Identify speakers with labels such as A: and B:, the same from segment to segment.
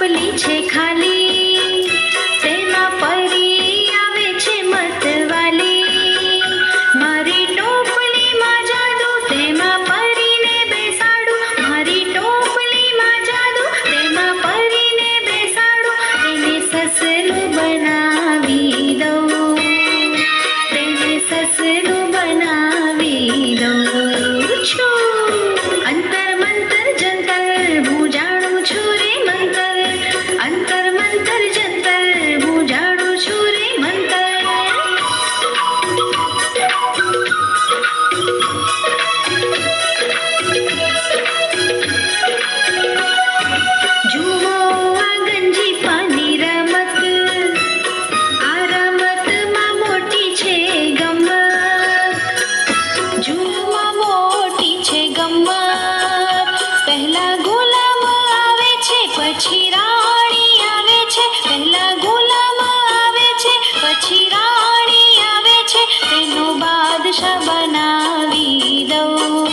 A: ટોપલી છે ખાલી, તેમાં પરી આવે છે મતવાલી. મારી ટોપલીમાં જાદુ, તેમાં પરીને બેસાડું. મારી ટોપલીમાં જાદુ, તેમાં પરીને બેસાડું. તેને સસલું બનાવી દઉં, તેને સસલું બનાવી દઉં છું. અંતર મંતર જંતર હું જાણું છું રે મંતર. અંતર મંતર જંતર હું જાણું છું રે મંતર. જુઓ આ ગંજી પાની રમત, આ રમતમાં મોટી છે ગમત. જુઓ મોટી છે ગમત. પહેલા ગુલામ આવે છે, પછી રાણી આવે છે. પહેલા ગુલામ આવે છે, પછી રાણી આવે છે. તેનો બાદશાહ બનાવી દઉં,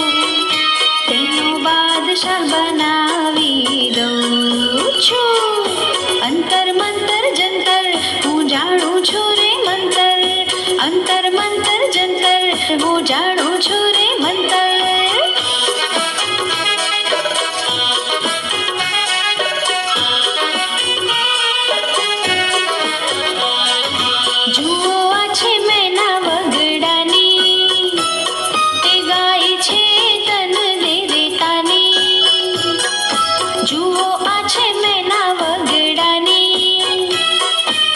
A: તેનો બાદશાહ બનાવી દઉં છું. અંતર મંતર જંતર હું જાણું છું રે મંતર. અંતર મંતર જંતર હું જાણું છું રે મંતર. જુઓ આ છે મેના વગડાની, તે ગાય છે તન દે રેતાની. જુઓ આ છે મેના વગડાની,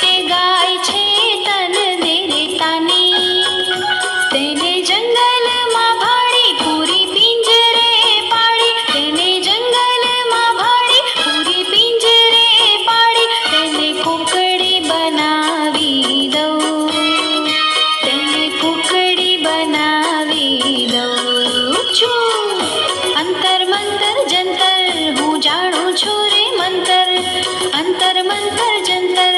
A: તે ગાય છે તન દે રેતાની. તેને જંગલમાં ભાડી પૂરી પિંજરે પાડી. તેને જંગલમાં ભાડી પૂરી પિંજરે પાડી. તેને કુકડી બનાવી દઉં, તેને કુકડી બનાવી દઉં છું. અંતર મંતર જંતર હું જાણું છું રે મંતર. અંતર મંતર જંતર